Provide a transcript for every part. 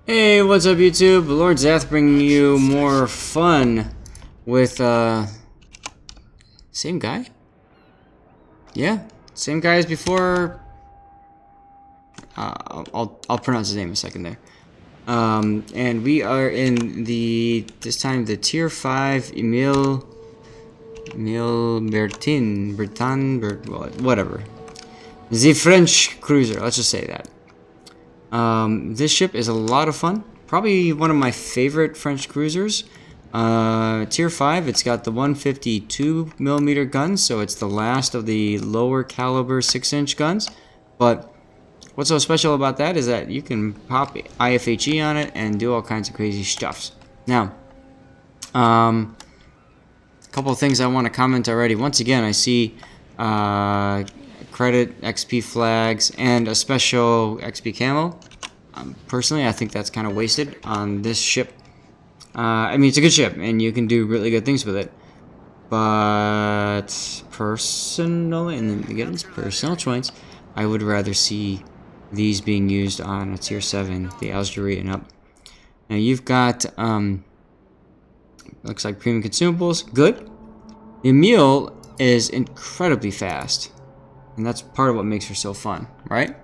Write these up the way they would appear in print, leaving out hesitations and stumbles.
Hey, what's up YouTube? Lord Zath bringing you more fun with, same guy? Yeah, same guy as before. I'll pronounce his name in a second there. And we are in this time the tier 5 Emile, Bertin, whatever. The French cruiser, let's just say that. This ship is a lot of fun. Probably one of my favorite French cruisers. Tier 5, it's got the 152mm guns, so it's the last of the lower caliber 6-inch guns. But what's so special about that is that you can pop IFHE on it and do all kinds of crazy stuffs. Now, a couple of things I want to comment already. Once again, I see credit XP flags and a special XP camo. Personally, I think that's kind of wasted on this ship. I mean, it's a good ship and you can do really good things with it, but personally, and then again, it's personal choice, I would rather see these being used on a tier 7, the Algeria and up. Now you've got looks like premium consumables, good. The Emile is incredibly fast, and that's part of what makes her so fun, right?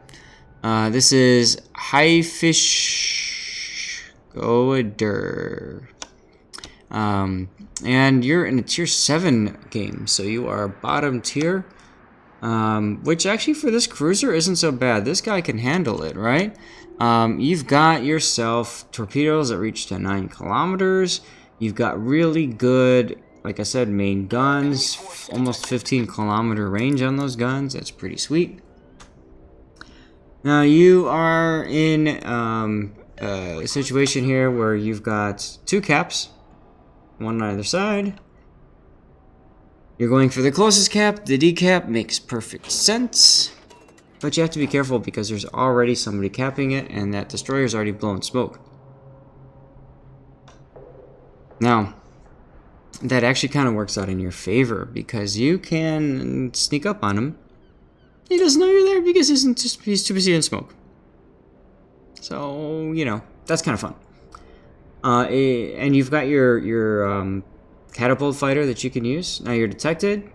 This is Haifischkoeder. And you're in a tier 7 game, so you are bottom tier. Which actually for this cruiser isn't so bad. This guy can handle it, right? You've got yourself torpedoes that reach to 9 kilometers. You've got really good, like I said, main guns, almost 15-kilometer range on those guns. That's pretty sweet. Now you are in a situation here where you've got 2 caps, one on either side. You're going for the closest cap. The D cap makes perfect sense, but you have to be careful because there's already somebody capping it, and that destroyer's already blown smoke. Now, that actually kind of works out in your favor because you can sneak up on him. He doesn't know you're there because he's too busy in smoke. So, you know, that's kind of fun. And you've got your catapult fighter that you can use. Now you're detected.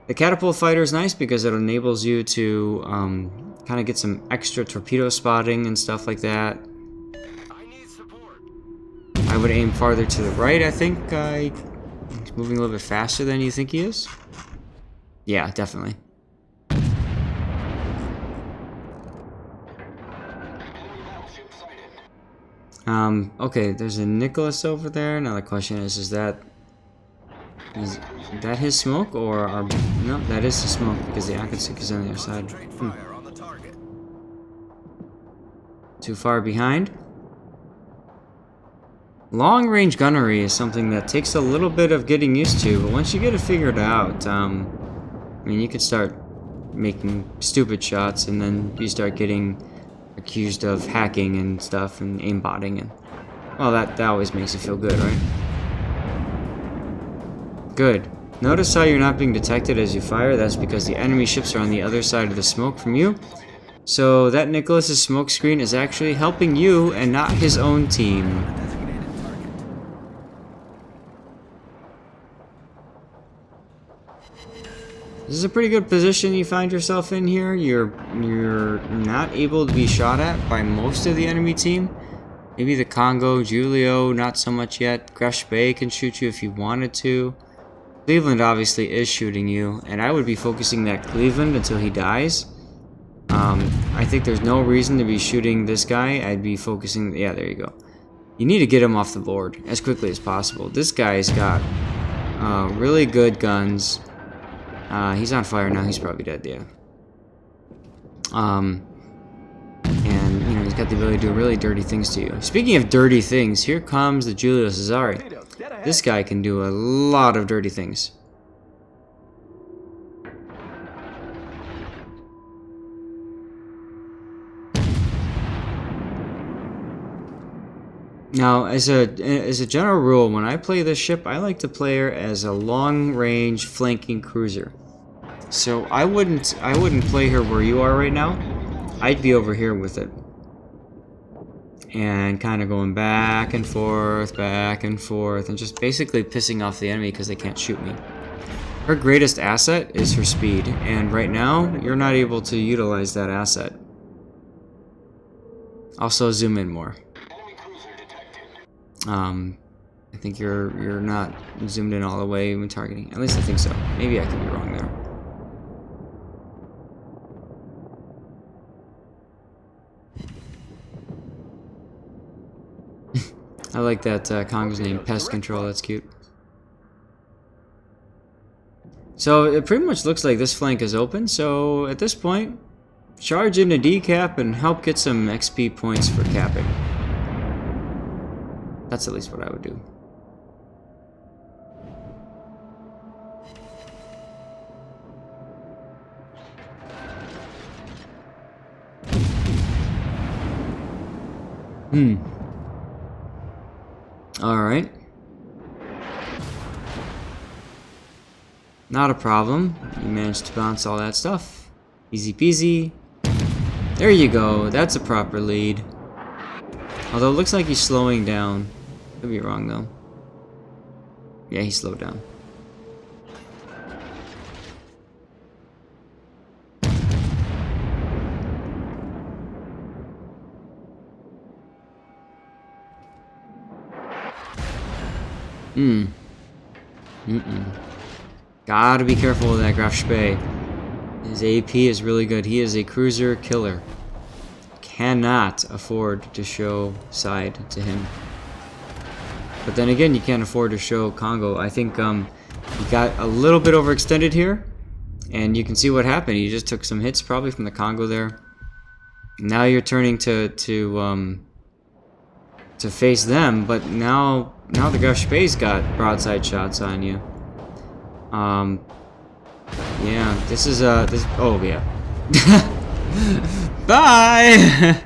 The catapult fighter is nice because it enables you to kind of get some extra torpedo spotting and stuff like that. I would aim farther to the right, I think. He's moving a little bit faster than you think he is. Yeah, definitely. Okay, there's a Nicholas over there. Now the question is that his smoke or our... No, that is the smoke because the Akatsuki is on the other side. Too far behind. Long range gunnery is something that takes a little bit of getting used to, but once you get it figured out, I mean, you could start making stupid shots and then you start getting accused of hacking and stuff and aimbotting, and well, that always makes you feel good, right? Good. Notice how you're not being detected as you fire. That's because the enemy ships are on the other side of the smoke from you. So that Nicholas's smoke screen is actually helping you and not his own team. This is a pretty good position you find yourself in here. You're not able to be shot at by most of the enemy team. Maybe the Congo, Julio, not so much yet. Gresh Bay can shoot you if you wanted to. Cleveland obviously is shooting you, and I would be focusing that Cleveland until he dies. I think there's no reason to be shooting this guy. I'd be focusing... Yeah, there you go. You need to get him off the board as quickly as possible. This guy's got really good guns. He's on fire now. He's probably dead, yeah. And, you know, he's got the ability to do really dirty things to you. Speaking of dirty things, here comes the Giulio Cesare. This guy can do a lot of dirty things. Now, as a general rule, when I play this ship, I like to play her as a long-range flanking cruiser. So I wouldn't play her where you are right now. I'd be over here with it. and kind of going back and forth, and just basically pissing off the enemy because they can't shoot me. Her greatest asset is her speed, and right now you're not able to utilize that asset. Also, zoom in more. I think you're not zoomed in all the way when targeting. At least I think so. Maybe I could be wrong there. I like that Congo's name, Pest Control. That's cute. So it pretty much looks like this flank is open. So at this point, charge into decap and help get some XP points for capping. That's at least what I would do. Alright. Not a problem. You managed to bounce all that stuff. Easy peasy. There you go. That's a proper lead. Although it looks like he's slowing down. Could be wrong though. Yeah, he slowed down. Gotta be careful with that Graf Spee. His AP is really good. He is a cruiser killer. Cannot afford to show side to him. But then again, you can't afford to show Congo. I think he got a little bit overextended here. And you can see what happened. He just took some hits probably from the Congo there. Now you're turning to face them, but now the Graf Spee's got broadside shots on you. Yeah, this is oh yeah. Bye.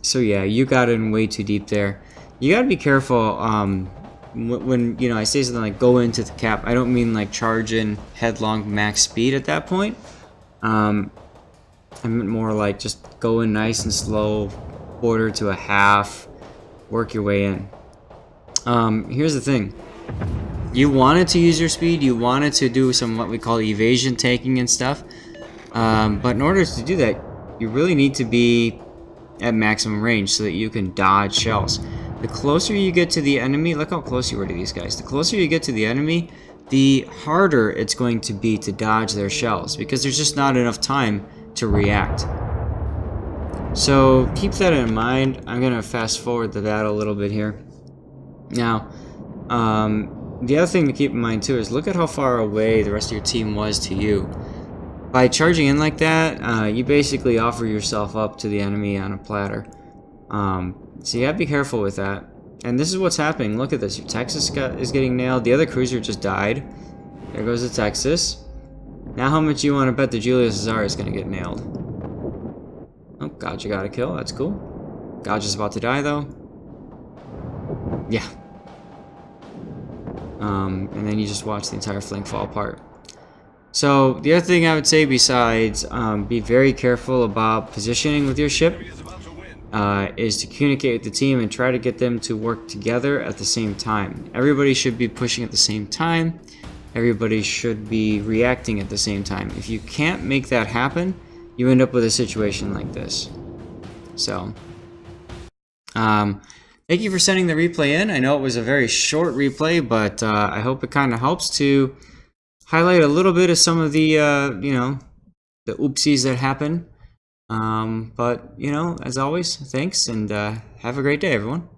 So yeah, you got in way too deep there. You gotta be careful when you know I say something like go into the cap. I don't mean like charge in headlong max speed at that point. I meant more like just go in nice and slow, quarter to a half, work your way in. Here's the thing. You wanted to use your speed, you wanted to do some what we call evasion taking and stuff, but in order to do that, you really need to be at maximum range so that you can dodge shells. The closer you get to the enemy, look how close you were to these guys, the closer you get to the enemy, the harder it's going to be to dodge their shells, because there's just not enough time to react. So keep that in mind. I'm going to fast forward the battle a little bit here. Now, the other thing to keep in mind too is look at how far away the rest of your team was to you. By charging in like that, you basically offer yourself up to the enemy on a platter. So you gotta be careful with that. And this is what's happening. Look at this. Your Texas is getting nailed. The other cruiser just died. There goes the Texas. Now how much you want to bet the Julius Caesar is going to get nailed? Oh, Gotcha got a kill. That's cool. Gotcha's about to die though. Yeah. And then you just watch the entire flank fall apart. So the other thing I would say besides be very careful about positioning with your ship is to communicate with the team and try to get them to work together at the same time. Everybody should be pushing at the same time. Everybody should be reacting at the same time. If you can't make that happen, you end up with a situation like this. So, thank you for sending the replay in. I know it was a very short replay, but I hope it kind of helps to highlight a little bit of some of the, you know, the oopsies that happen. But, you know, as always, thanks, and have a great day, everyone.